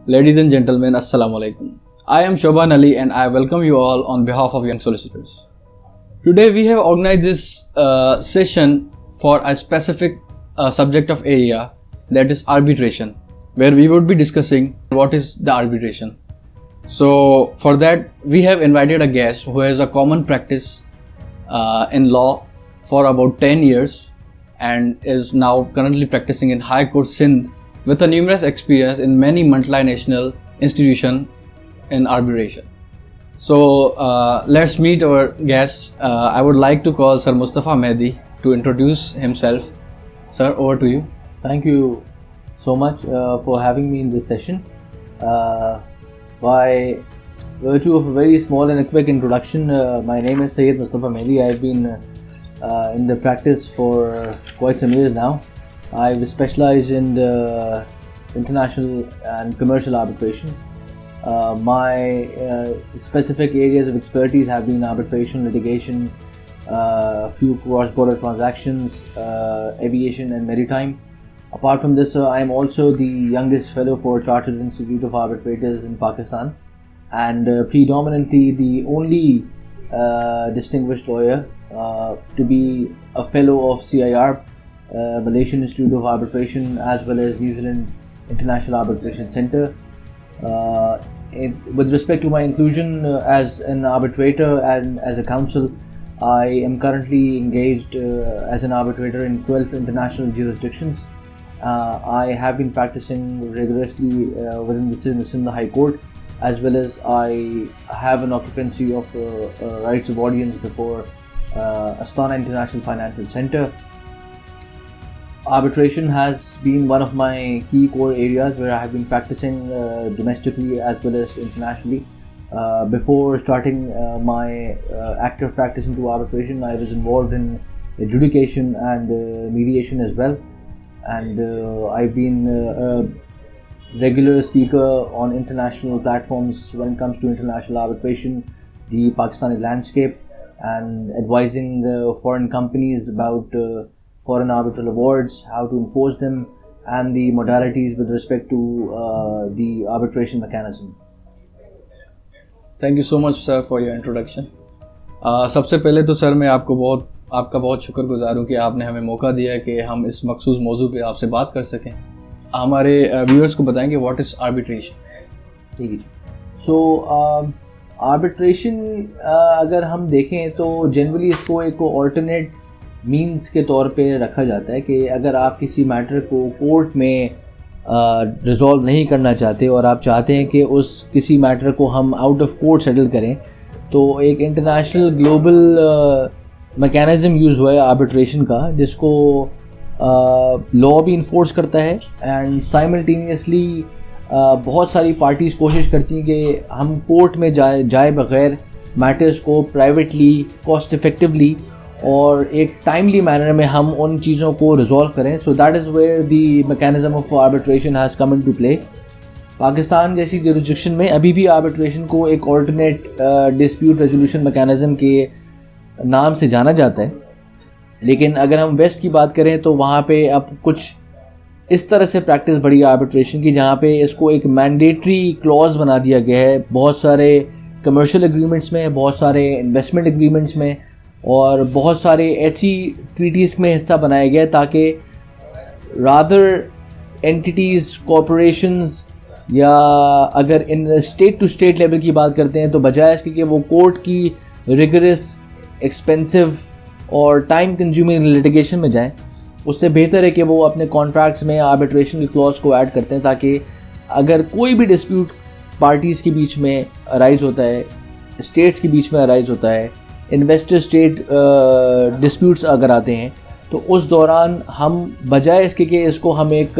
Ladies and gentlemen, Assalamu alaikum. I am Shoban Ali and I welcome you all on behalf of Young Solicitors. Today we have organized this session for a specific subject of area, that is arbitration, where we would be discussing what is the arbitration. So for that we have invited a guest who has a common practice in law for about 10 years and is now currently practicing in High Court Sindh with a numerous experience in many multinational institutions in arbitration. So let's meet our guest. I would like to call Sir Mustafa Mehdi to introduce himself. Sir, over to you. Thank you so much for having me in this session. By virtue of a very small and a quick introduction, my name is Syed Mustafa Mehdi. I've been in the practice for quite some years now. I've specialized in the international and commercial arbitration. My specific areas of expertise have been arbitration, litigation, a few cross-border transactions, aviation and maritime. Apart from this, I am also the youngest fellow for Chartered Institute of Arbitrators in Pakistan, and predominantly the only distinguished lawyer to be a fellow of CIR, Malaysian Institute of Arbitration, as well as New Zealand International Arbitration Centre. With respect to my inclusion as an arbitrator and as a counsel, I am currently engaged as an arbitrator in 12 international jurisdictions. I have been practicing rigorously within the Sindh High Court, as well as I have an occupancy of rights of audience before Astana International Financial Centre. Arbitration has been one of my key core areas where I have been practicing domestically as well as internationally. Before starting my active practice into arbitration, I was involved in adjudication and mediation as well. And I've been a regular speaker on international platforms when it comes to international arbitration, the Pakistani landscape, and advising foreign companies about foreign arbitral awards, how to enforce them, and the modalities with respect to the arbitration mechanism. Thank you so much, sir, for your introduction. सबसे पहले तो sir मैं आपका बहुत शुक्रगुजार हूँ कि आपने हमें मौका दिया है कि हम इस मखसूस मौजू पे आपसे बात कर सकें. हमारे व्यूअर्स को बताएंगे व्हाट इज़ आर्बिट्रेशन. ठीक है. सो आर्बिट्रेशन अगर हम देखें तो जनरली इसको एक ऑल्टरनेट मींस के तौर पे रखा जाता है कि अगर आप किसी मैटर को कोर्ट में रिजॉल्व नहीं करना चाहते और आप चाहते हैं कि उस किसी मैटर को हम आउट ऑफ कोर्ट सेटल करें, तो एक इंटरनेशनल ग्लोबल मैकेनिज़्म यूज़ हुआ है आर्बिट्रेशन का, जिसको लॉ भी इन्फोर्स करता है एंड साइमल्टेनियसली बहुत सारी पार्टीज़ कोशिश करती हैं कि हम कोर्ट में जाए बगैर मैटर्स को प्राइवेटली, कॉस्ट इफ़ेक्टिवली और एक टाइमली मैनर में हम उन चीज़ों को रिजॉल्व करें. So that is where the mechanism of arbitration has come into play. Pakistan जैसी जुरिस्डिक्शन में अभी भी आर्बिट्रेशन को एक ऑल्टरनेट डिस्प्यूट रेजोल्यूशन मैकेनिज़्म के नाम से जाना जाता है, लेकिन अगर हम वेस्ट की बात करें तो वहाँ पे अब कुछ इस तरह से प्रैक्टिस बढ़ी आर्बिट्रेशन की, जहाँ पे इसको एक मैंडेटरी क्लॉज बना दिया गया है बहुत सारे कमर्शियल एग्रीमेंट्स में, बहुत सारे इन्वेस्टमेंट एग्रीमेंट्स में और बहुत सारे ऐसी ट्रीटीज़ में हिस्सा बनाया गया है ताकि रादर एंटिटीज़, कॉरपोरेशंस या अगर in state to state level की बात करते हैं तो बजाय इसके कि वो कोर्ट की रिगरस, एक्सपेंसिव और टाइम कंज्यूमिंग लिटिगेशन में जाएं, उससे बेहतर है कि वो अपने कॉन्ट्रैक्ट्स में आर्बिट्रेशन की क्लॉज को ऐड करते हैं, ताकि अगर कोई भी डिस्प्यूट पार्टीज़ के बीच में अराइज होता है, स्टेट्स के बीच में अराइज होता है, इन्वेस्टर स्टेट डिस्प्यूट्स अगर आते हैं, तो उस दौरान हम बजाय इसके कि इसको हम एक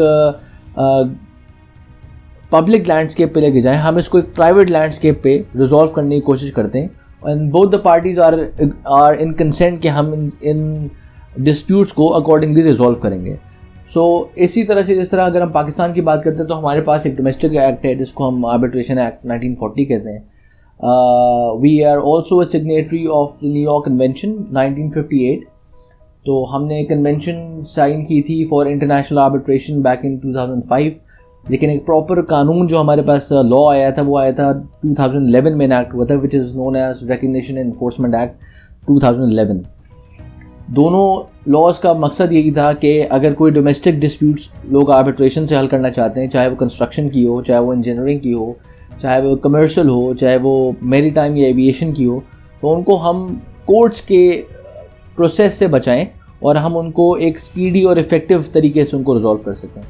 पब्लिक लैंडस्केप पे लेके जाएं, हम इसको एक प्राइवेट लैंडस्केप पे रिजॉल्व करने की कोशिश करते हैं. And both the parties are in consent कि हम इन डिस्प्यूट्स को अकॉर्डिंगली रिजॉल्व करेंगे. सो इसी तरह से जिस तरह अगर हम पाकिस्तान की बात करते हैं तो हमारे पास एक डोमेस्टिक एक्ट है जिसको हम आर्बिट्रेशन एक्ट 1940 कहते हैं. We are also a signatory of the New York convention 1958. तो हमने कन्वेंशन साइन की थी for international arbitration back in 2005. लेकिन एक प्रॉपर कानून जो हमारे पास लॉ आया था वो आया था 2011 में इनैक्ट हुआ था, which is known as recognition and enforcement act 2011। दोनों लॉज का मकसद यही था कि अगर कोई डोमेस्टिक डिस्प्यूट्स लोग आर्बिट्रेशन से हल करना चाहते हैं, चाहे वो कंस्ट्रक्शन की हो, चाहे वो इंजीनियरिंग की हो, चाहे वो कमर्शियल हो, चाहे वो मैरीटाइम या एविएशन की हो, तो उनको हम कोर्ट्स के प्रोसेस से बचाएं और हम उनको एक स्पीडी और इफेक्टिव तरीके से उनको रिजॉल्व कर सकें।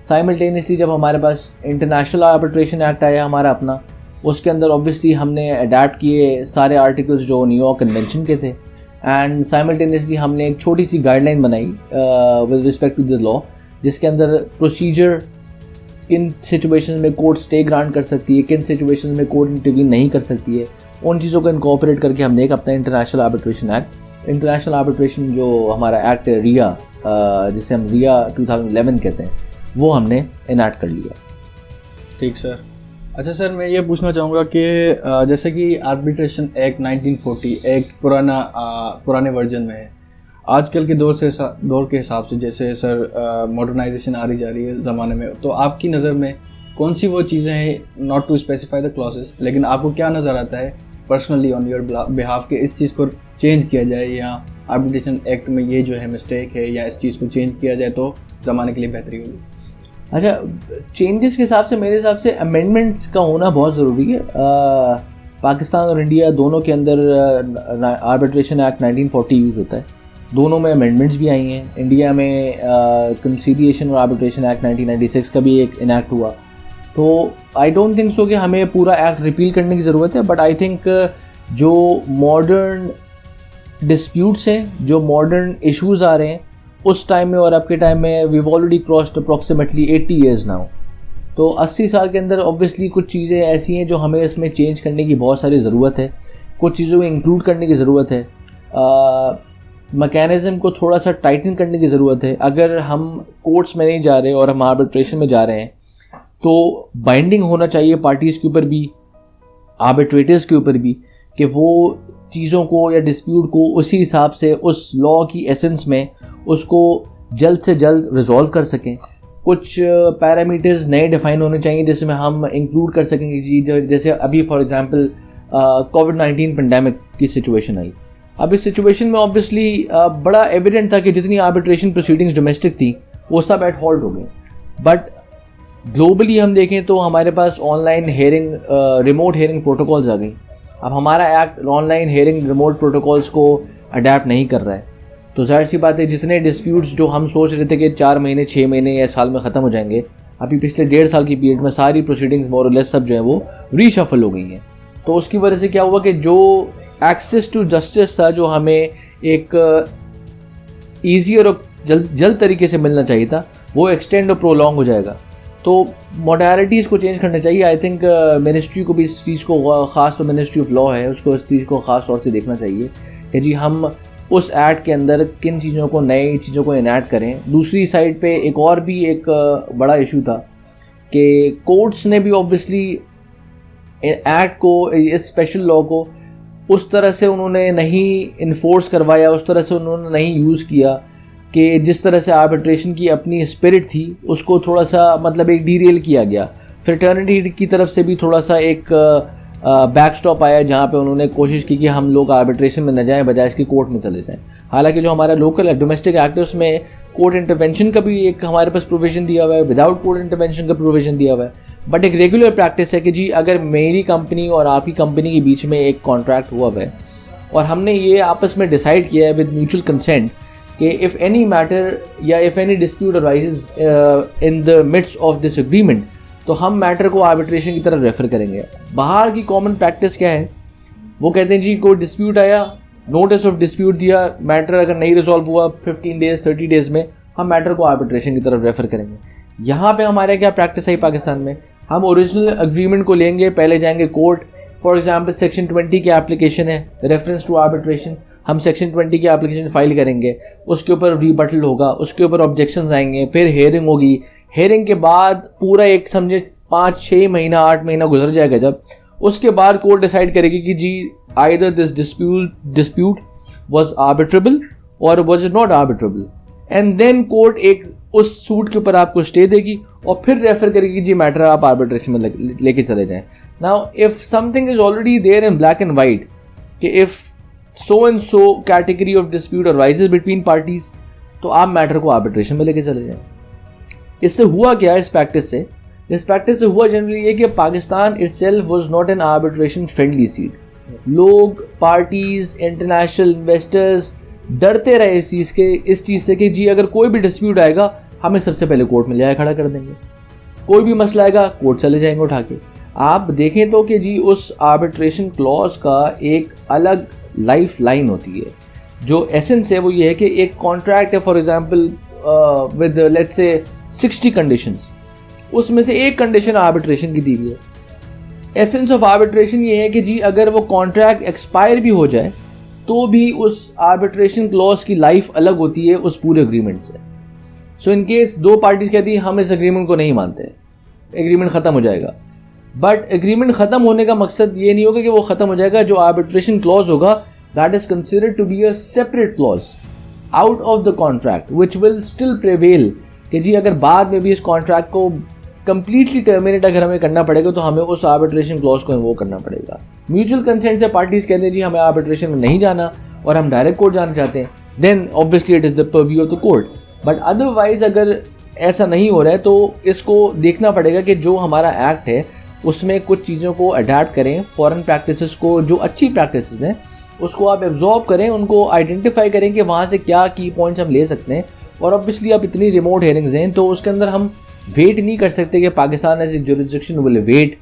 साइमल्टेनियसली जब हमारे पास इंटरनेशनल आर्बिट्रेशन एक्ट आया हमारा अपना, उसके अंदर ऑब्वियसली हमने अडेप्ट किए सारे आर्टिकल्स जो न्यूयॉर्क कन्वेंशन के थे, एंड साइमल्टेनियसली हमने एक छोटी सी गाइडलाइन बनाई with respect to the law, जिसके अंदर प्रोसीजर, किन सिचुएशंस में कोर्ट स्टे ग्रांट कर सकती है, किन सिचुएशंस में कोर्ट इंटरवीन नहीं कर सकती है, उन चीज़ों को इनकॉर्पोरेट करके हमने एक अपना international arbitration act, international arbitration जो हमारा एक्ट है रिया, जिसे हम रिया 2011 कहते हैं, वो हमने इनैक्ट कर लिया। ठीक सर। अच्छा सर, मैं ये पूछना चाहूँगा कि जैसे कि आर्बिट्रेशन एक्ट 1940 एक पुराने वर्जन में है, आजकल के दौर के हिसाब से जैसे सर मॉडर्नाइजेशन आ रही जा रही है ज़माने में, तो आपकी नज़र में कौन सी वो चीज़ें हैं, not to specify the clauses, लेकिन आपको क्या नज़र आता है पर्सनली ऑन योर बिहाफ के इस चीज़ को चेंज किया जाए, या आर्बिट्रेशन एक्ट में ये जो है मिस्टेक है, या इस चीज़ को चेंज किया जाए तो ज़माने के लिए बेहतरी होगी? अच्छा, चेंजेस के हिसाब से मेरे हिसाब से अमेंडमेंट्स का होना बहुत ज़रूरी है। पाकिस्तान और इंडिया दोनों के अंदर आर्बिट्रेशन एक्ट 1940 यूज़ होता है, दोनों में अमेंडमेंट्स भी आई हैं। इंडिया में कंसीलिएशन और आर्बिट्रेशन एक्ट 1996 का भी एक इनैक्ट हुआ, तो आई डोंट थिंक सो कि हमें पूरा एक्ट रिपील करने की ज़रूरत है, बट आई थिंक जो मॉडर्न डिस्प्यूट्स हैं, जो मॉडर्न इश्यूज़ आ रहे हैं उस टाइम में और आपके टाइम में, we already crossed approximately 80 years now, तो 80 साल के अंदर ऑब्वियसली कुछ चीज़ें ऐसी हैं जो हमें इसमें चेंज करने की बहुत सारी ज़रूरत है, कुछ चीज़ों को इंक्लूड करने की ज़रूरत है, मैकेनिज़्म को थोड़ा सा टाइटन करने की ज़रूरत है। अगर हम कोर्ट्स में नहीं जा रहे और हम आर्बिट्रेशन में जा रहे हैं तो बाइंडिंग होना चाहिए पार्टीज़ के ऊपर भी, आर्बिट्रेटर्स के ऊपर भी, कि वो चीज़ों को या डिस्प्यूट को उसी हिसाब से उस लॉ की एसेंस में उसको जल्द से जल्द रिजॉल्व कर सकें। कुछ पैरामीटर्स नए डिफाइन होने चाहिए जिसमें हम इंक्लूड कर सकेंगे चीज़, जैसे अभी फॉर एग्जांपल कोविड-19 पेंडेमिक की सिचुएशन आई। अब इस सिचुएशन में ऑब्वियसली बड़ा एविडेंट था कि जितनी आर्बिट्रेशन प्रोसीडिंग्स डोमेस्टिक थी वो सब एट हॉल्ट हो गई, बट ग्लोबली हम देखें तो हमारे पास online hearing, remote hearing protocols आ गई। अब हमारा act online hearing remote protocols को अडेप्ट नहीं कर रहा है, तो जाहिर सी बात है जितने डिस्प्यूट्स जो हम सोच रहे थे कि 4 महीने 6 महीने या साल में ख़त्म हो जाएंगे, अभी पिछले 1.5 साल की पीरियड में सारी प्रोसीडिंग्स मोर और लेस सब जो है वो रीशफल हो गई हैं। तो उसकी वजह से क्या हुआ कि जो एक्सेस टू जस्टिस था, जो हमें एक ईजी और जल्द तरीके से मिलना चाहिए था, वो एक्सटेंड और प्रोलॉन्ग हो जाएगा। तो मॉडलिटीज़ को चेंज करना चाहिए। आई थिंक मिनिस्ट्री को भी इस चीज़ को, ख़ास तौर मिनिस्ट्री ऑफ लॉ है, उसको इस चीज़ को ख़ास तौर से देखना चाहिए कि जी हम उस एक्ट के अंदर किन चीज़ों को, नई चीज़ों को इनैक्ट करें। दूसरी साइड पे एक और भी एक बड़ा इशू था कि कोर्ट्स ने भी ऑब्वियसली एक्ट को, इस स्पेशल लॉ को उस तरह से उन्होंने नहीं इन्फोर्स करवाया, उस तरह से उन्होंने नहीं यूज़ किया कि जिस तरह से आर्बिट्रेशन की अपनी स्पिरिट थी उसको थोड़ा सा मतलब एक डीरेल किया गया। फ्रेटर्निटी की तरफ से भी थोड़ा सा एक बैकस्टॉप आया जहाँ पे उन्होंने कोशिश की कि हम लोग आर्बिट्रेशन में न जाएं, बजाय इसके कोर्ट में चले जाएं। हालांकि जो हमारा लोकल डोमेस्टिक एक्ट है उसमें कोर्ट इंटरवेंशन का भी एक हमारे पास प्रोविजन दिया हुआ है, विदाउट कोर्ट इंटरवेंशन का प्रोविजन दिया हुआ है। बट एक रेगुलर प्रैक्टिस है कि जी अगर मेरी कंपनी और आपकी कंपनी के बीच में एक कॉन्ट्रैक्ट हुआ है और हमने ये आपस में डिसाइड किया है विद म्यूचुअल कंसेंट कि इफ़ एनी मैटर या if any dispute arises in the midst of this agreement, तो हम मैटर को आर्बिट्रेशन की तरफ रेफर करेंगे। बाहर की कॉमन प्रैक्टिस क्या है, वो कहते हैं जी कोई डिस्प्यूट आया, नोटिस ऑफ डिस्प्यूट दिया, मैटर अगर नहीं रिजॉल्व हुआ 15 डेज 30 डेज में, हम मैटर को आर्बिट्रेशन की तरफ रेफर करेंगे। यहाँ पे हमारे क्या प्रैक्टिस है पाकिस्तान में, हम ओरिजिनल एग्रीमेंट को लेंगे, पहले जाएंगे कोर्ट। फॉर एग्जाम्पल सेक्शन 20 की एप्लीकेशन है रेफरेंस टू आर्बिट्रेशन, हम सेक्शन 20 की एप्लीकेशन फाइल करेंगे, उसके ऊपर रीबटल होगा, उसके ऊपर ऑब्जेक्शंस आएंगे, फिर हेयरिंग होगी। हेयरिंग के बाद पूरा एक समझे 5-6 महीना 8 महीना गुजर जाएगा, जब उसके बाद कोर्ट डिसाइड करेगी कि जी either this dispute was arbitrable और was not arbitrable, and then court एक उस सूट के ऊपर आपको स्टे देगी और फिर रेफर करेगी जी मैटर आप आर्बिट्रेशन में लेके चले जाएं. Now if something is already there in black and white कि if so and so category of dispute arises between parties, तो आप मैटर को आर्बिट्रेशन में लेके चले जाएं. इससे हुआ क्या इस प्रैक्टिस से हुआ जनरली ये कि Pakistan itself was not an arbitration friendly seat. लोग, पार्टीज, इंटरनेशनल इन्वेस्टर्स डरते रहे इस चीज़ से कि जी अगर कोई भी डिस्प्यूट आएगा हमें सबसे पहले कोर्ट में ले खड़ा कर देंगे, कोई भी मसला आएगा कोर्ट चले जाएंगे उठा के. आप देखें तो कि जी उस आर्बिट्रेशन क्लॉज का एक अलग लाइफ लाइन होती है. जो एसेंस है वो ये है कि एक कॉन्ट्रैक्ट है for example with let's say 60 conditions, उसमें से एक कंडीशन आर्बिट्रेशन की दी गई है. एसेंस ऑफ आर्बिट्रेशन ये है कि जी अगर वो कॉन्ट्रैक्ट एक्सपायर भी हो जाए तो भी उस आर्बिट्रेशन क्लॉज की लाइफ अलग होती है उस पूरे एग्रीमेंट से. सो इन केस दो पार्टीज कहती है हम इस एग्रीमेंट को नहीं मानते, एग्रीमेंट ख़त्म हो जाएगा. बट एग्रीमेंट ख़त्म होने का मकसद ये नहीं होगा कि वो ख़त्म हो जाएगा. जो आर्बिट्रेशन क्लॉज होगा that is considered to be a separate clause out of the contract which will still prevail कि जी अगर बाद में भी इस कॉन्ट्रैक्ट को कंप्लीटली टर्मिनेट अगर हमें करना पड़ेगा तो हमें उस आर्बिट्रेशन क्लॉज को इन्वोक करना पड़ेगा. म्यूचुअल कंसेंट से पार्टीज कहते हैं जी हमें आर्बिट्रेशन में नहीं जाना और हम डायरेक्ट कोर्ट जाना चाहते हैं, then obviously it is the purview of the court. But otherwise अगर ऐसा नहीं हो रहा है तो इसको देखना पड़ेगा कि जो हमारा एक्ट है उसमें कुछ चीज़ों को अडेप्ट करें, फॉरेन प्रैक्टिसेस को जो अच्छी प्रैक्टिसेस हैं उसको आप एब्जॉर्ब करें, उनको आइडेंटिफाई करें कि वहाँ से क्या की पॉइंट्स हम ले सकते हैं. और ऑब्वियसली अब इतनी रिमोट हेयरिंग्स हैं तो उसके अंदर हम वेट नहीं कर सकते कि Pakistan as a jurisdiction will wait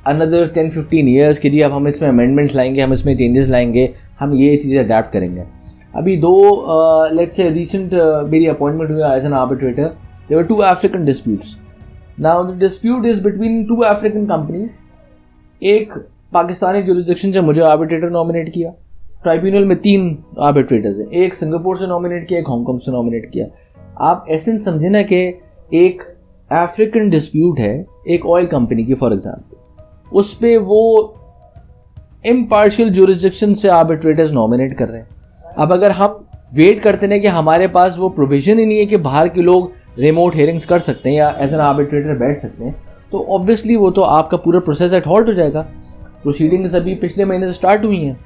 another 10-15 years कि जी अब हम इसमें अमेंडमेंट्स लाएंगे, हम इसमें चेंजेस लाएंगे, हम ये चीज़ें अडेप्ट करेंगे. अभी दो लेट्स से रिसेंट मेरी अपॉइंटमेंट हुई as an arbitrator. There were 2 African disputes. Now the dispute is between 2 African companies. एक पाकिस्तानी जुरिसडिक्शन से मुझे आर्बिट्रेटर नॉमिनेट किया. ट्राइब्यूनल में 3 आर्बिट्रेटर्स हैं, एक सिंगापुर से नॉमिनेट किया, एक हांगकॉन्ग से नॉमिनेट किया. आप एसेंस समझे ना कि एक अफ्रीकन डिस्प्यूट है एक ऑयल कंपनी की फॉर एग्जांपल, उस पे वो इम्पार्शियल जुरिसडिक्शन से आर्बिट्रेटर्स नॉमिनेट कर रहे हैं. अब अगर हम वेट करते हैं कि हमारे पास वो प्रोविजन ही नहीं है कि बाहर के लोग रिमोट हेयरिंग्स कर सकते हैं या एज एन आर्बिट्रेटर बैठ सकते हैं, तो ऑब्वियसली वो तो आपका पूरा प्रोसेस एट हॉल्ट हो जाएगा. प्रोसीडिंग्स अभी पिछले महीने से स्टार्ट हुई हैं.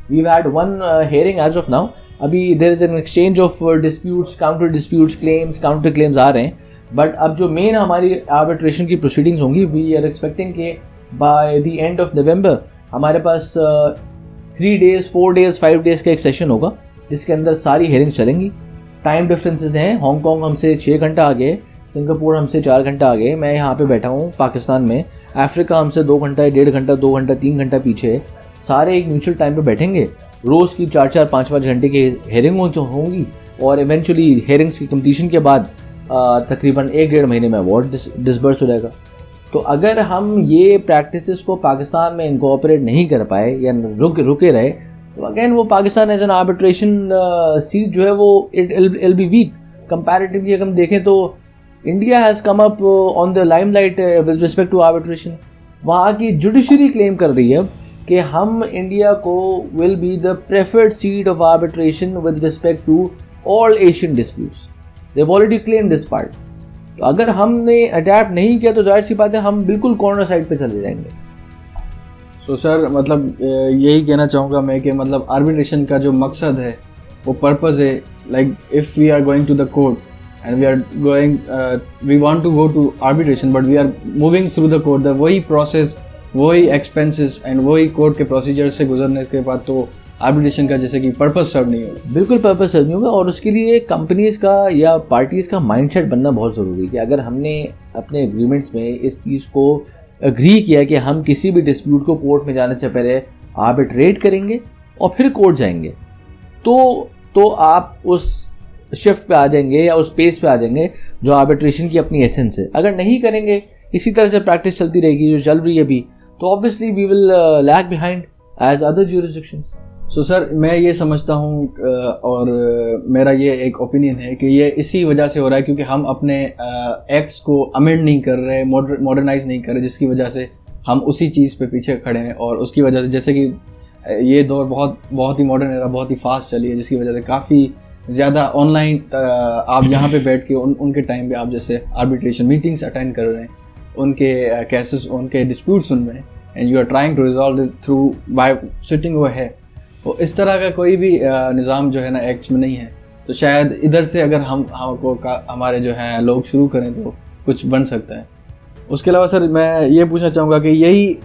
We've had one hearing as of now. अभी there is an exchange of disputes, counter disputes, claims, counter claims आ रहे हैं. बट अब जो मेन हमारी आर्बिट्रेशन की प्रोसीडिंग्स होंगी वी आर एक्सपेक्टिंग कि by the end of November हमारे पास 3 days, 4 days, 5 days का एक सेशन होगा जिसके अंदर सारी हेयरिंग्स चलेंगी. टाइम डिफरेंसेस हैं, हांगकॉन्ग हमसे 6 घंटा आगे, सिंगापुर हमसे 4 घंटा आगे, मैं यहाँ पे बैठा हूँ पाकिस्तान में. अफ्रीका हमसे 2 घंटा, 1.5 घंटा, 2 घंटा, 3 घंटा पीछे. सारे एक म्यूचुअल टाइम पे बैठेंगे, रोज़ की 4-4, 5-5 घंटे की हेयरिंग होंगी और इवेंचुअली हेयरिंग्स की कंप्लीशन के बाद तकरीबन 1-1.5 महीने में अवार्ड डिसबर्स हो जाएगा. तो अगर हम ये प्रैक्टिसेस को पाकिस्तान में इनकॉर्पोरेट नहीं कर पाए या रुके रहे तो अगेन वो Pakistan as an arbitration seat जो है वो it will be weak comparatively. अगर हम देखें तो India has come up on the limelight with respect to arbitration. वहाँ की जुडिशरी क्लेम कर रही है कि हम इंडिया को will be the preferred seat of arbitration with respect to all Asian disputes. They have already claim this part. तो अगर हमने अडेप्ट नहीं किया तो जाहिर सी बात है हम बिल्कुल कॉर्नर साइड पे चले जाएंगे. सो सर मतलब यही कहना चाहूँगा मैं कि मतलब आर्बिट्रेशन का जो मकसद है वो पर्पज़ है, like if we are going to the court and we want to go to arbitration but we are moving through the court, the वही प्रोसेस, वही एक्सपेंसेस एंड वही कोर्ट के प्रोसीजर से गुजरने के बाद तो आर्बिट्रेशन का जैसे कि पर्पस सर्व नहीं होगा. बिल्कुल पर्पस सर्व नहीं होगा. और उसके लिए कंपनीज का या पार्टीज़ का माइंडसेट बनना बहुत ज़रूरी है कि अगर हमने अपने एग्रीमेंट्स में इस चीज़ को एग्री किया कि हम किसी भी डिस्प्यूट को कोर्ट में जाने से पहले आर्बिट्रेट करेंगे और फिर कोर्ट जाएंगे तो आप उस शिफ्ट पे आ जाएंगे या उस पेस पे आ जाएंगे जो आर्बिट्रेशन की अपनी एसेंस है. अगर नहीं करेंगे, इसी तरह से प्रैक्टिस चलती रहेगी जो चल रही है अभी, तो obviously we will lag behind as other jurisdictions. So sir मैं ये समझता हूँ और मेरा ये एक ओपिनियन है कि ये इसी वजह से हो रहा है क्योंकि हम अपने एक्ट्स को अमेंड नहीं कर रहे, मॉडर्नाइज नहीं कर रहे, जिसकी वजह से हम उसी चीज़ पे पीछे खड़े हैं. और उसकी वजह से जैसे कि ये दौर बहुत ही मॉडर्न एरा बहुत ही फास्ट चली है जिसकी वजह से काफ़ी ज़्यादा ऑनलाइन आप यहाँ पे बैठ के उनके टाइम पे आप जैसे आर्बिट्रेशन मीटिंग्स अटेंड कर रहे हैं, उनके केसेस, उनके डिस्प्यूट सुन रहे हैं, and you are trying to resolve it through by sitting over है। तो इस तरह का कोई भी निज़ाम जो है ना एक्ट्स में नहीं है। तो शायद इधर से अगर हमारे जो हैं लोग शुरू करें तो कुछ बन सकता है। उसके अलावा सर मैं ये पूछना चाहूँगा कि यही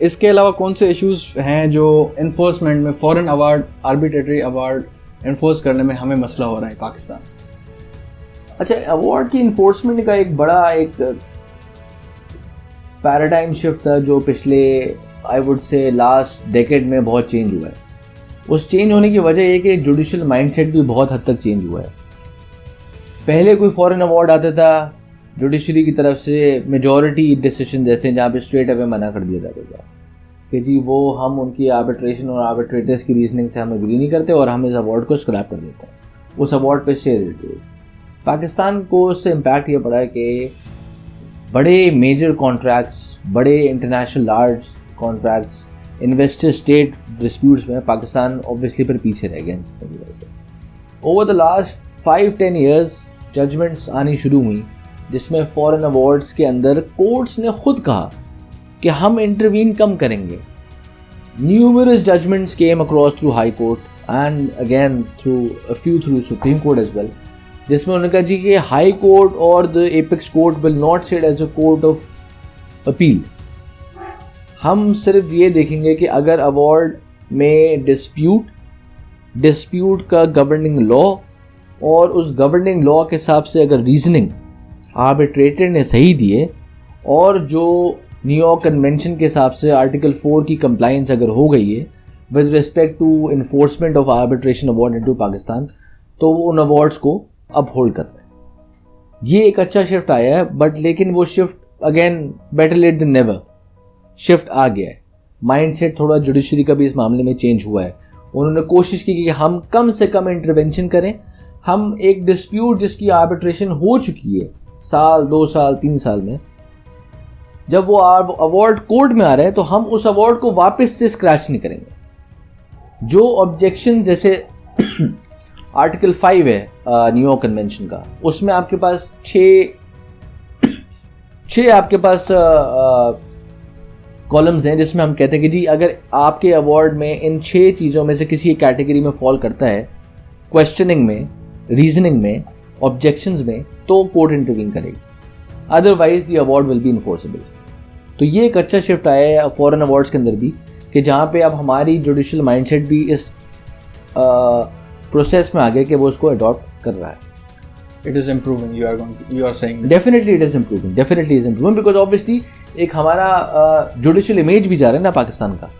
इसके अलावा कौन से इश्यूज़ हैं जो इन्फोर्समेंट में foreign award, arbitrary award enforce करने में हमें मसला हो रहा है पाकिस्तान? अच्छा, अवार्ड की इन्फोर्समेंट का एक बड़ा एक पैराडाइम शिफ्ट था जो पिछले I would say last decade में बहुत चेंज हुआ है। उस चेंज होने की वजह ये कि जुडिशल माइंडसेट भी बहुत हद तक चेंज हुआ है। पहले कोई फॉरेन अवार्ड आता था जुडिशरी की तरफ से, मेजॉरिटी डिसीजन जैसे जहाँ पे स्ट्रेट अवे मना कर दिया जाता था कि जी वो हम उनकी आर्बिट्रेशन और आर्बिट्रेटर्स की रीजनिंग से हम एग्री नहीं करते और हम इस अवार्ड को स्क्रैप कर देते हैं, उस अवार्ड पे से पाकिस्तान को उससे इम्पैक्ट ये पड़ा है कि बड़े मेजर कॉन्ट्रैक्ट्स, बड़े international large contracts, investor state disputes में पाकिस्तान ऑब्वियसली पर पीछे रह गया इन वजह से। Over the last 5-10 years judgments आनी शुरू हुई जिसमें फॉरेन अवार्ड्स के अंदर कोर्ट्स ने खुद कहा कि हम इंटरवीन कम करेंगे। Numerous judgments came across through high court and again through supreme court as well, जिसमें उन्होंने कहा जी कि हाई कोर्ट और the apex court will not sit as a court of appeal. हम सिर्फ ये देखेंगे कि अगर अवार्ड में डिस्प्यूट का गवर्निंग लॉ और उस गवर्निंग लॉ के हिसाब से अगर रीजनिंग आर्बिट्रेटर ने सही दिए और जो न्यूयॉर्क कन्वेंशन के हिसाब से आर्टिकल 4 की कंप्लाइंस अगर हो गई है with respect to enforcement of arbitration award into Pakistan, तो वो उन अवार्ड्स को अपहोल्ड कर रहे हैं। ये एक अच्छा शिफ्ट आया है, बट लेकिन वो shift again better late than never shift आ गया है। माइंडसेट थोड़ा जुडिशरी का भी इस मामले में चेंज हुआ है। उन्होंने कोशिश की कि हम कम से कम इंटरवेंशन करें, हम एक डिस्प्यूट जिसकी आर्बिट्रेशन हो चुकी है साल, 2 साल, 3 साल में, जब वो अवार्ड कोर्ट में आ रहे हैं तो हम उस अवार्ड को वापस से स्क्रैच नहीं करेंगे। जो ऑब्जेक्शन जैसे आर्टिकल 5 है न्यूयॉर्क कन्वेंशन का, उसमें आपके पास 6 आपके पास कॉलम्स हैं जिसमें हम कहते हैं कि जी अगर आपके अवार्ड में इन 6 चीज़ों में से किसी एक कैटेगरी में फॉल करता है, क्वेश्चनिंग में, रीजनिंग में, ऑब्जेक्शंस में, तो कोर्ट इंटरवीन करेगी, otherwise the award will be enforceable. तो ये एक अच्छा शिफ्ट आया है फॉरेन अवार्ड्स के अंदर भी कि जहाँ पे अब हमारी जुडिशल माइंडसेट भी इस प्रोसेस में आ गया कि वो उसको अडॉप्ट कर रहा है। It is improving. You are saying that. Definitely it is improving. Definitely is improving because obviously एक हमारा जुडिशल इमेज भी जा रहा है ना पाकिस्तान का,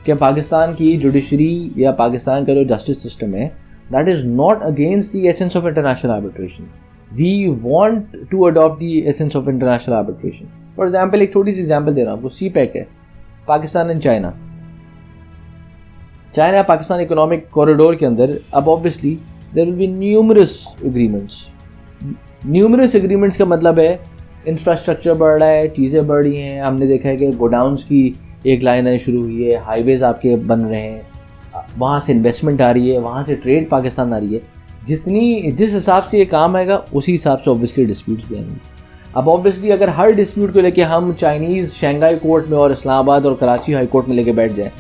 कि पाकिस्तान की जुडिशरी या पाकिस्तान का जो जस्टिस सिस्टम है that is not against the essence of international arbitration. We want to adopt the essence of international arbitration. For example, एक छोटी सी एग्जाम्पल दे रहा हूँ आपको, CPEC है, Pakistan and China Pakistan economic corridor के अंदर अब obviously there will be numerous agreements का मतलब है इंफ्रास्ट्रक्चर बढ़ रहा है, चीज़ें बढ़ रही हैं। हमने देखा है कि गोडाउन्स की एक लाइन आनी शुरू हुई है, हाईवेज आपके बन रहे हैं, वहाँ से इन्वेस्टमेंट आ रही है, वहाँ से ट्रेड पाकिस्तान आ रही है। जिस हिसाब से ये काम आएगा उसी हिसाब से ऑब्वियसली डिस्प्यूट्स भी आएंगे। अब ऑब्वियसली अगर हर डिस्प्यूट को लेके हम चाइनीज़ शंघाई कोर्ट में और इस्लामाबाद और कराची हाई कोर्ट में लेके बैठ जाए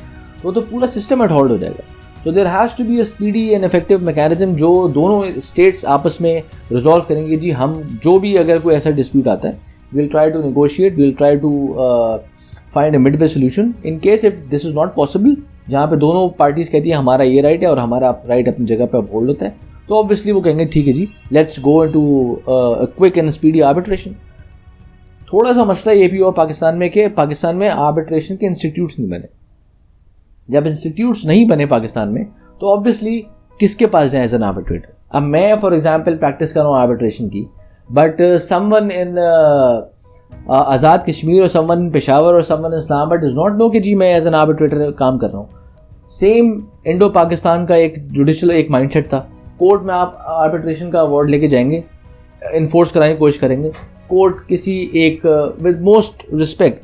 तो पूरा सिस्टम एट होल्ड हो जाएगा। So there has to be a speedy and effective mechanism जो दोनों स्टेट्स आपस में रिजॉल्व करेंगे। जी हम जो भी अगर कोई ऐसा डिस्प्यूट आता है we'll try to negotiate, we'll try to find a midway solution. In case if this is not possible, जहाँ पे दोनों पार्टीज कहती है हमारा ये राइट है और हमारा राइट अपनी जगह पे अपहोल्ड होता है, तो ऑब्वियसली वो कहेंगे ठीक है जी, let's go into a quick and speedy arbitration. थोड़ा सा मसला ये भी हुआ पाकिस्तान में कि पाकिस्तान में आर्बिट्रेशन के इंस्टीट्यूट्स नहीं बने। जब इंस्टीट्यूट्स नहीं बने पाकिस्तान में तो ऑब्वियसली किसके पास जाए एज एन आर्बिट्रेटर। अब मैं फॉर एग्जाम्पल प्रैक्टिस कर रहा हूँ आर्बिट्रेशन की, but someone in Azad Kashmir और someone in पेशावर और someone in Islamabad does not know कि जी मैं एज एन आर्बिट्रेटर काम कर रहा हूँ। सेम इंडो पाकिस्तान का एक जुडिशल एक माइंडसेट था, कोर्ट में आप आर्बिट्रेशन का अवार्ड लेके जाएंगे, इन्फोर्स कराने की कोशिश करेंगे, कोर्ट किसी एक विद मोस्ट रिस्पेक्ट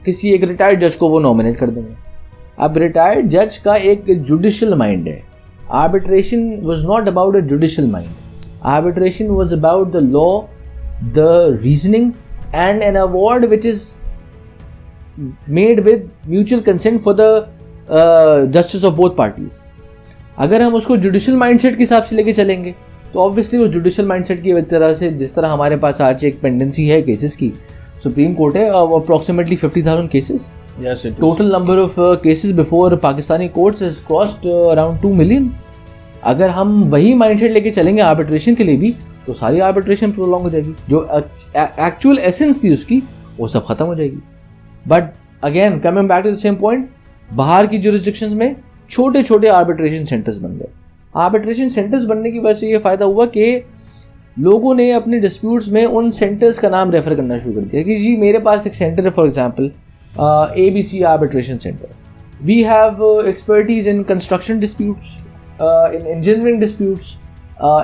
किसी एक रिटायर्ड जज को वो नॉमिनेट कर देंगे। अब रिटायर्ड जज का एक जुडिशल माइंड है, arbitration was not about a judicial mind. Arbitration was about the law, the reasoning, and an award which is made with mutual consent for the justice of both parties. अगर हम उसको judicial mindset के हिसाब से लेके चलेंगे तो obviously वो जुडिशल माइंडसेट की तरह से, जिस तरह हमारे पास आज एक पेंडेंसी है केसेस की, सुप्रीम कोर्ट है approximately 50,000 cases. Total number of cases before Pakistani courts has crossed around 2 million. अगर हम वही माइंडसेट लेके चलेंगे आर्बिट्रेशन के लिए भी तो सारी आर्बिट्रेशन प्रोलॉन्ग हो जाएगी, जो एक्चुअल एसेंस थी उसकी वो सब खत्म हो जाएगी. But again coming back to the same point, बाहर की जुरिस्डिक्शंस में छोटे छोटे आर्बिट्रेशन सेंटर्स बन गए. आर्बिट्रेशन सेंटर्स बनने की वजह से ये फ़ायदा हुआ कि लोगों ने अपने डिस्प्यूट्स में उन सेंटर्स का नाम रेफर करना शुरू कर दिया कि जी मेरे पास एक सेंटर है, for example ABC arbitration centre. We have expertise in construction disputes, in engineering disputes,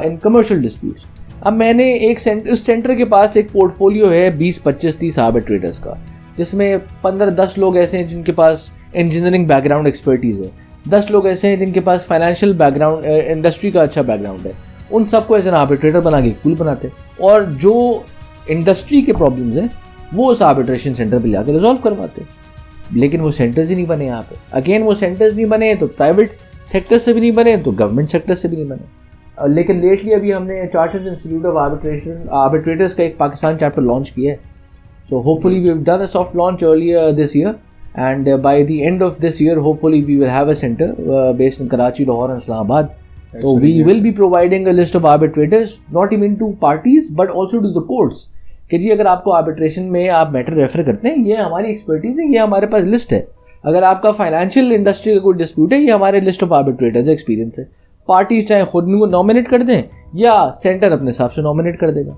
in commercial disputes. अब मैंने उस सेंटर के पास एक पोर्टफोलियो है 20, 25, 30 आर्बिट्रेटर्स का, जिसमें 15-10 लोग ऐसे हैं जिनके पास इंजीनियरिंग बैकग्राउंड एक्सपर्टीज़ है, 10 लोग ऐसे हैं जिनके पास फाइनेंशियल बैकग्राउंड, इंडस्ट्री का अच्छा बैकग्राउंड है. उन सबको एज एन आर्बिट्रेटर बना के पूल बनाते हैं और जो इंडस्ट्री के प्रॉब्लम्स हैं वो उस आर्बिट्रेशन सेंटर पे जाकर रिजॉल्व करवाते हैं. लेकिन वो सेंटर्स ही नहीं बने यहाँ पे. अगेन वो सेंटर्स नहीं बने तो प्राइवेट सेक्टर से भी नहीं बने तो गवर्नमेंट सेक्टर से भी नहीं बने. लेकिन लेटली अभी हमने चार्टर्ड इंस्टीट्यूट ऑफ आर्बिट्रेटर्स का एक पाकिस्तान चैप्टर लॉन्च किया है. So hopefully we have done a soft launch earlier this year, and by the end of this year hopefully we will have a center based in Karachi, Lahore and Islamabad. So we will be providing a list of arbitrators, not even to parties but also to the courts, कि जी अगर आपको arbitration में आप matter refer करते हैं, ये हमारी एक्सपर्टीज़ है, ये हमारे पास लिस्ट है. अगर आपका फाइनेंशियल इंडस्ट्री का कोई डिस्प्यूट है, ये हमारे लिस्ट ऑफ आर्बिट्रेटर्स एक्सपीरियंस है. पार्टीज चाहे खुद को नॉमिनेट कर दें या सेंटर अपने हिसाब से नॉमिनेट कर देगा.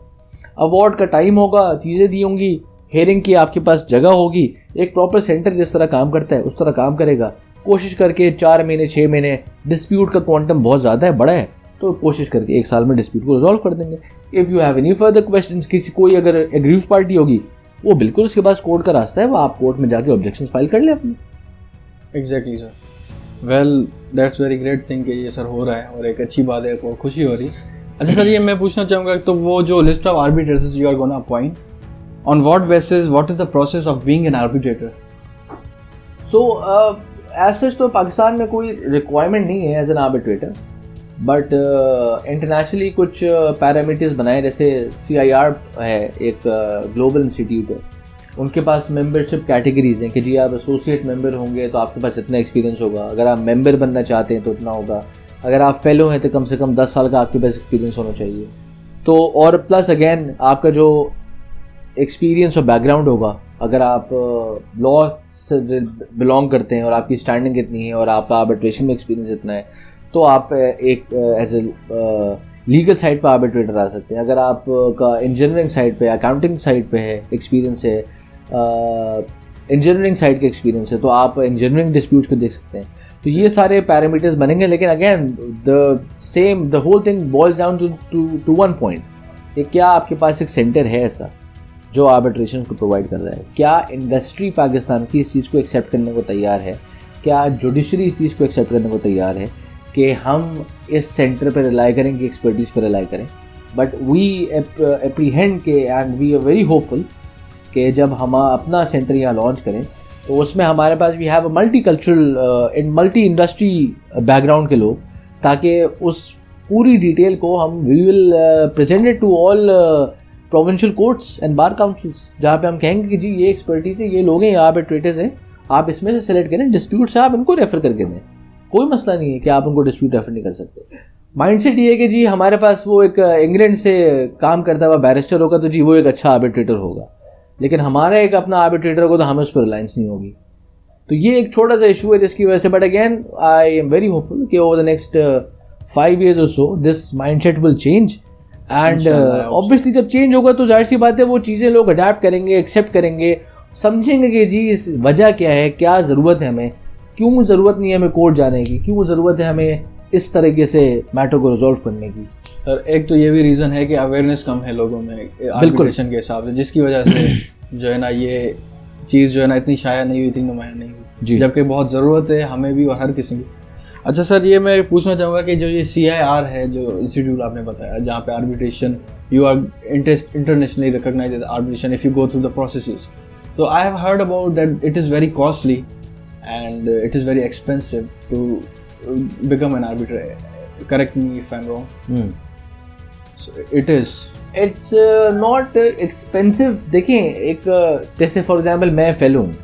अवार्ड का टाइम होगा, चीज़ें दी होंगी, हेयरिंग की आपके पास जगह होगी. एक प्रॉपर सेंटर जिस तरह काम करता है उस तरह काम करेगा. कोशिश करके 4 महीने 6 महीने, डिस्प्यूट का क्वांटम बहुत ज़्यादा है, बड़ा है, तो कोशिश करके 1 साल में डिस्प्यूट को रिजॉल्व कर देंगे. If you have any further questions, किसी कोई अगर एग्रीव पार्टी होगी वो बिल्कुल उसके पास कोर्ट का रास्ता है, वो आप कोर्ट में जाके ऑब्जेक्शन फाइल कर ले अपने. Exactly sir. Well that's very great thing कि ये सर हो रहा है और एक अच्छी बात है और खुशी हो रही है. अच्छा सर, ये मैं पूछना चाहूँगा, तो वो जो list of arbitrators you are gonna appoint, on what basis, what is the process of being an arbitrator? So as such तो पाकिस्तान में कोई रिक्वायरमेंट नहीं है as an arbitrator, but internationally कुछ पैरामीटर्स बनाए, जैसे CIR है, एक ग्लोबल इंस्टीट्यूट है, उनके पास मेंबरशिप कैटेगरीज हैं कि जी आप एसोसिएट मेंबर होंगे तो आपके पास इतना एक्सपीरियंस होगा, अगर आप मेंबर बनना चाहते हैं तो इतना होगा, अगर आप फेलो हैं तो कम से कम 10 साल का आपके पास एक्सपीरियंस होना चाहिए. तो और प्लस अगेन आपका जो एक्सपीरियंस और बैकग्राउंड होगा, अगर आप लॉ से बिलोंग करते हैं और आपकी स्टैंडिंग इतनी है और आपका आर्बिट्रेशन में एक्सपीरियंस इतना है, तो आप एक एज ए लीगल साइड पर आर्बिट्रेटर आ सकते हैं. अगर आपका इंजीनियरिंग साइड पे, अकाउंटिंग साइड पे है एक्सपीरियंस है, इंजीनियरिंग साइड का एक्सपीरियंस है, तो आप इंजीनियरिंग डिस्प्यूट्स को देख सकते हैं. तो ये सारे पैरामीटर्स बनेंगे. लेकिन again the whole thing boils down to one point, कि क्या आपके पास एक सेंटर है ऐसा जो आर्बिट्रेशन को प्रोवाइड कर रहा है? क्या इंडस्ट्री पाकिस्तान की इस चीज़ को एक्सेप्ट करने को तैयार है? क्या जुडिशरी इस चीज़ को एक्सेप्ट करने को तैयार है कि हम इस सेंटर पर रिलाई करें, कि एक्सपर्टीज़ पर रिलाई करें? बट वी एप्रीहेंड के and we are very hopeful कि जब हम अपना सेंटर यहाँ लॉन्च करें तो उसमें हमारे पास we have a multi cultural and multi industry background के लोग, ताकि उस पूरी डिटेल को हम we will present it to all provincial courts and bar councils, जहाँ पे हम कहेंगे कि जी ये एक्सपर्टीज है, ये लोग हैं, यहाँ आर्बिट्रेटर्स हैं, आप इसमें से सेलेक्ट करें, डिस्प्यूट से आप इनको रेफर करके दें. कोई मसला नहीं है कि आप उनको डिस्प्यूट रेफर नहीं कर सकते. माइंडसेट ये है कि जी हमारे पास वो एक इंग्लैंड से काम करता हुआ बैरिस्टर होगा तो जी वो एक अच्छा आर्बिट्रेटर होगा, लेकिन हमारा एक अपना आर्बिट्रेटर होगा तो हमें उस पर रिलायंस नहीं होगी. तो ये एक छोटा सा इशू है जिसकी वजह से, but again I am very hopeful कि over the next 5 years or so this mindset will change. And obviously जब चेंज होगा तो जाहिर सी बात है वो चीज़ें लोग अडेप्ट करेंगे, एक्सेप्ट करेंगे, समझेंगे कि जी इस वजह क्या है, क्या ज़रूरत है हमें, क्यों ज़रूरत नहीं है हमें कोर्ट जाने की, क्यों ज़रूरत है हमें इस तरीके से मैटर को रिजॉल्व करने की. सर एक तो ये भी रीज़न है कि अवेयरनेस कम है लोगों में आर्बिट्रेशन के हिसाब से, जिसकी वजह से जो है ना ये चीज़ जो है ना इतनी शाया नहीं हुई, इतनी नुमाया नहीं हुई, जबकि बहुत ज़रूरत है हमें भी और हर किसी की. अच्छा सर, ये मैं पूछना चाहूँगा कि जो ये CIR है, जो इंस्टीट्यूट आपने बताया जहाँ पे arbitration you are internationally recognised as arbitration if you go through the processes, so I have heard about that it is very costly and it is very expensive to become an arbitrator. Correct me if I'm wrong. So it is. It's not expensive. देखें, एक जैसे for example मैं fellow हूँ,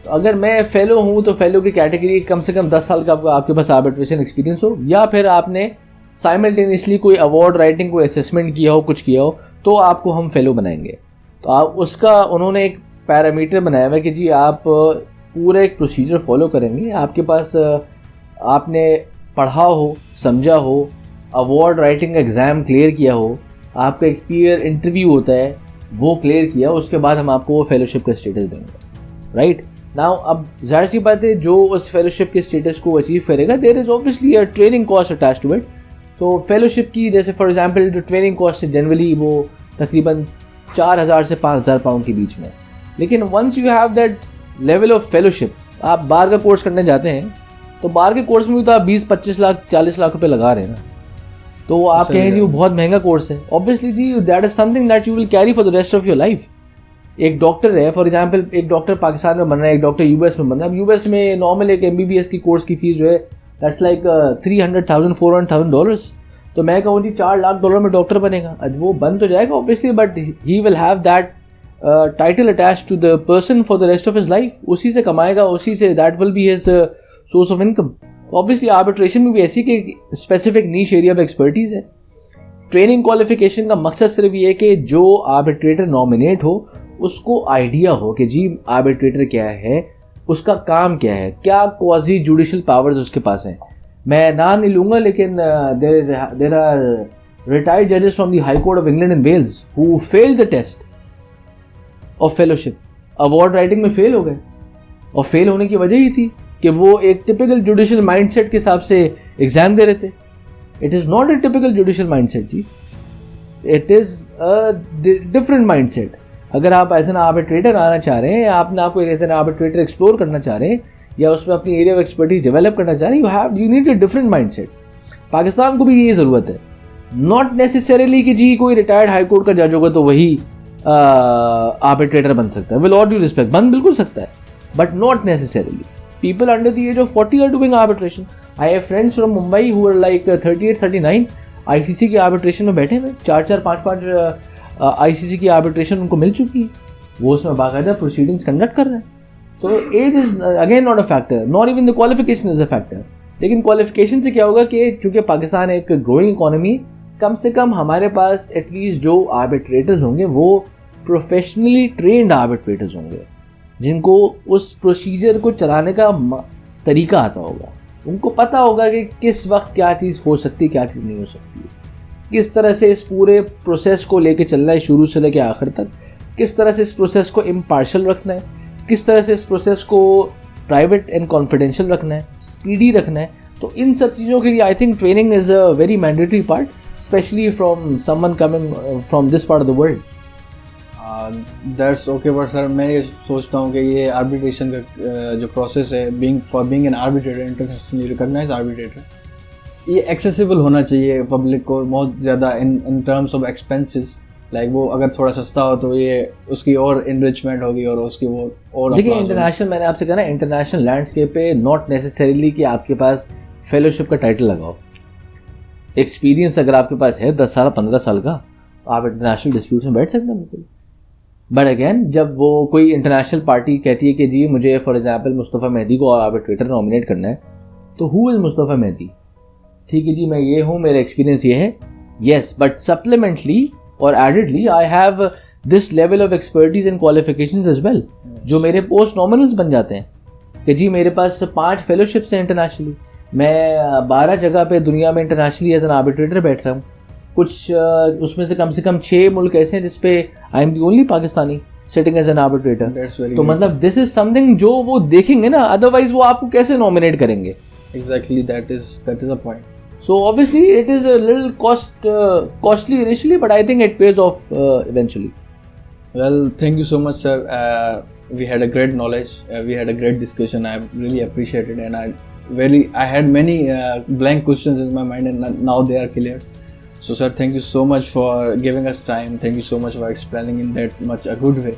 तो अगर मैं fellow हूँ तो फेलो की कैटेगरी कम से कम 10 साल का आपके पास आर्बिट्रेशन एक्सपीरियंस हो, या फिर आपने साइमल्टेनियसली कोई अवार्ड राइटिंग, कोई असेसमेंट किया हो, कुछ किया हो, तो आपको हम फेलो बनाएंगे. तो आप उसका उन्होंने एक पैरामीटर बनाया हुआ है कि जी आप पूरा एक प्रोसीजर फॉलो करेंगे. आपके पास आपने पढ़ा हो, समझा हो, अवार्ड राइटिंग एग्ज़ाम क्लियर किया हो, आपका एक पीयर इंटरव्यू होता है वो क्लियर किया, उसके बाद हम आपको वो फेलोशिप का स्टेटस देंगे. राइट नाउ, अब जाहिर सी बात है जो उस फेलोशिप के स्टेटस को अचीव करेगा, there is obviously a training cost attach to it. So fellowship की जैसे फॉर एग्जांपल जो ट्रेनिंग कॉस्ट है जनरली वो तकरीबन 4,000 से 5,000 पाउंड के बीच में. लेकिन once you have that level of fellowship, आप बार का कोर्स करने जाते हैं तो बार के कोर्स में भी तो आप 20-25 लाख 40 लाख रुपए लगा रहे हैं ना, तो आप कहें जी वो बहुत महंगा कोर्स है. ऑब्वियसली जी that is something that you will carry for the rest of your life. एक डॉक्टर है फॉर एग्जांपल, एक डॉक्टर पाकिस्तान में बन रहा है, एक डॉक्टर यूएस में बन रहा है. अब यूएस में नॉर्मल एक MBBS की कोर्स की फीस जो है दैट्स लाइक $300,000-400,000. तो मैं कहूँ जी $4 लाख में डॉक्टर बनेगा. वो बन तो जाएगा obviously, but he will have that title attach to the person for the rest of his life. उसी से कमाएगा, उसी से that will be his source of income. Obviously arbitration में भी ऐसी कि specific niche area of expertise है. ट्रेनिंग क्वालिफिकेशन का मकसद सिर्फ ये कि जो आर्बिट्रेटर नॉमिनेट हो उसको आइडिया हो कि जी आर्बिट्रेटर क्या है, उसका काम क्या है, क्या क्वाजी जुडिशल पावर्स उसके पास हैं. मैं नाम नहीं लूँगा, लेकिन देर आर रिटायर्ड जजेस from the High Court of England and Wales who failed the test of fellowship. Award writing में फेल हो गए, और फेल होने की वजह ही थी कि वो एक टिपिकल जुडिशियल माइंडसेट के हिसाब से एग्जाम दे रहे थे. It is not a typical judicial mindset जी, it is a different mindset. अगर आप एज एन आर्बिट्रेटर आना चाह रहे हैं, या आपको एज एन आर्बिट्रेटर एक्सप्लोर करना चाह रहे हैं, या उसमें अपनी एरिया ऑफ एक्सपर्टीज डेवलप करना चाह रहे हैं, you need a different mindset. Pakistan को भी ये ज़रूरत है. नॉट नेसेसरीली कि जी कोई रिटायर्ड हाई कोर्ट का जज होगा तो वही आर्बिट्रेटर बन सकता है. विल ऑल ड्यू रिस्पेक्ट, बन बिल्कुल सकता है, but not necessarily. People under the age of 40 are doing arbitration. I have friends from Mumbai who are like 38, 39 ICC की arbitration में बैठे हुए. 4, 5 ICC की arbitration उनको मिल चुकी है, वो उसमें बाकायदा proceedings conduct कर रहे हैं. तो age is again not a factor, not even the qualification is a factor. लेकिन qualification से क्या होगा कि चूँकि पाकिस्तान एक growing economy, कम से कम हमारे पास एटलीस्ट जो arbitrators होंगे वो professionally trained arbitrators होंगे, जिनको उस प्रोसीजर को चलाने का तरीका आता होगा. उनको पता होगा कि किस वक्त क्या चीज़ हो सकती है, क्या चीज़ नहीं हो सकती है, किस तरह से इस पूरे प्रोसेस को लेके चलना है शुरू से लेके आखिर तक, किस तरह से इस प्रोसेस को इम्पार्शल रखना है, किस तरह से इस प्रोसेस को प्राइवेट एंड कॉन्फिडेंशियल रखना है, स्पीडी रखना है. तो इन सब चीज़ों के लिए I think training is a very mandatory part, specially from someone coming from this part of the world. That's okay. But sir मैं ये सोचता हूँ कि ये आर्बिट्रेशन का जो प्रोसेस है, being an arbitrator, internationally recognised arbitrator, ये एक्सेसिबल होना चाहिए पब्लिक को बहुत ज़्यादा in terms of expenses. Like वो अगर थोड़ा सस्ता हो तो ये उसकी और इनरिचमेंट होगी और उसकी वो और. देखिए इंटरनेशनल, मैंने आपसे कहा ना, इंटरनेशनल लैंडस्केप पे नॉट नेसेसरीली कि आपके पास फेलोशिप का टाइटल लगाओ. एक्सपीरियंस अगर आपके पास है 10 साल 15 साल का, आप इंटरनेशनल डिस्प्यूट में बैठ सकते हैं बिल्कुल. बट अगेन जब वो कोई इंटरनेशनल पार्टी कहती है कि जी मुझे फॉर एग्जांपल मुस्तफ़ा मेहदी को आर्बिट्रेटर नॉमिनेट करना है, तो हु इज़ मुस्तफ़ा मेहदी? ठीक है जी, मैं ये हूँ, मेरा एक्सपीरियंस ये है, येस, बट सप्लीमेंटली और addedly I have this level of expertise and qualifications as well, जो मेरे पोस्ट नॉमिनल्स बन जाते हैं कि जी मेरे पास 5 फेलोशिप्स हैं इंटरनेशनली, मैं 12 जगह पे दुनिया में इंटरनेशनली एज एन आर्बिट्रेटर बैठ रहा हूँ. कुछ उसमें से कम 6 मुल्क ऐसे हैं जिसपे I am the only Pakistani sitting as an arbitrator. तो मतलब दिस इज समथिंग जो वो देखेंगे ना, अदरवाइज वो आपको कैसे नॉमिनेट करेंगे? Exactly, that is the point. So obviously it is a little costly initially, but I think it pays off eventually. Well, thank you so much, sir. We had a great knowledge. We had a great discussion. I really appreciate it, and I I had many blank questions in my mind, and now they are cleared. So sir, thank you so much for giving us time. Thank you so much for explaining in that much a good way.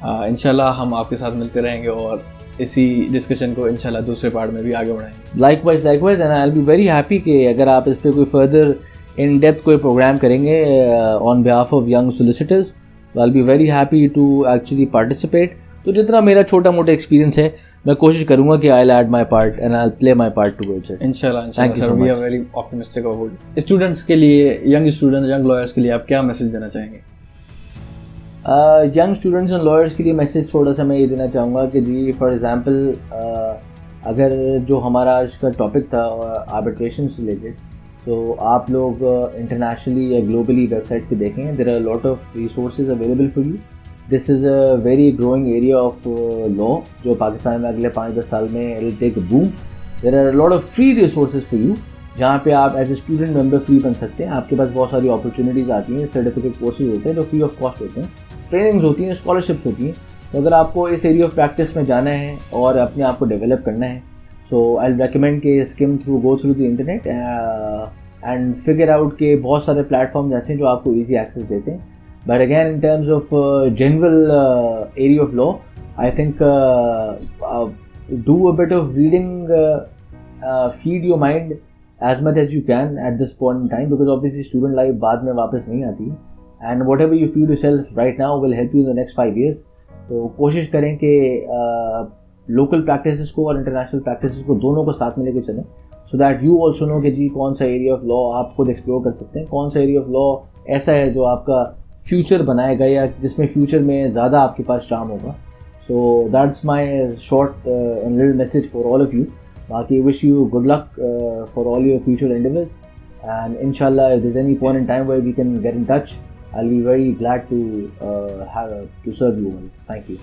इंशाल्लाह हम आपके साथ मिलते रहेंगे और इसी discussion को इंशाल्लाह दूसरे पार्ट में भी आगे बढ़ाएंगे. Likewise, and I will be very happy कि अगर आप इस पे कोई फर्दर इन डेप्थ कोई प्रोग्राम करेंगे on behalf of young solicitors, I will be very happy to actually participate. तो जितना मेरा छोटा मोटा एक्सपीरियंस है मैं कोशिश करूंगा कि I will add my part and I will play my part towards it. इंशाल्लाह sir, we are very optimistic about. Students के लिए, यंग लॉयर्स के लिए आप क्या मैसेज देना चाहेंगे? यंग स्टूडेंट्स एंड लॉयर्स के लिए मैसेज थोड़ा सा मैं ये देना चाहूँगा कि जी फॉर एग्जांपल अगर जो हमारा आज का टॉपिक था आर्बिट्रेशन से रिलेटेड, सो आप लोग इंटरनेशनली या ग्लोबली वेबसाइट्स पे देखें, there are lot of resources available for you. This is a very growing area of law जो पाकिस्तान में अगले 5-10 साल में it will take a boom. There are lot of free resources for you जहाँ पे आप as a student member free बन सकते हैं. आपके पास बहुत सारी अपॉर्चुनिटीज़ आती हैं, सर्टिफिकेट कोर्सेज होते हैं जो फ्री ऑफ कॉस्ट होते हैं, ट्रेनिंग्स होती हैं, स्कॉलरशिप्स होती हैं. तो अगर आपको इस एरिया ऑफ प्रैक्टिस में जाना है और अपने आप को डेवलप करना है, सो आई रिकमेंड के गो through the internet and figure out के बहुत सारे प्लेटफॉर्म ऐसे हैं जो आपको ईजी एक्सेस देते हैं. But again in terms of general area of law, I think do a bit of reading, feed your mind as much as you can at this point in time, because obviously student life बाद में वापस नहीं आती है, and whatever you feed yourself right now will help you in the next 5 years. तो कोशिश करें कि लोकल प्रैक्टिसेस को और इंटरनेशनल प्रैक्टिसेस को दोनों को साथ में लेके चलें, so that you also know कि जी कौन सा एरिया ऑफ लॉ आप खुद एक्सप्लोर कर सकते हैं, कौन सा एरिया ऑफ लॉ ऐसा है जो आपका फ्यूचर बनाएगा या जिसमें फ्यूचर में ज़्यादा आपके पास चार्म होगा. So that's my short and little message for all of you. Baki, wish you good luck for all your future endeavors, and inshallah if there's any point in time where we can get in touch, I'll be very glad to serve you all. Thank you.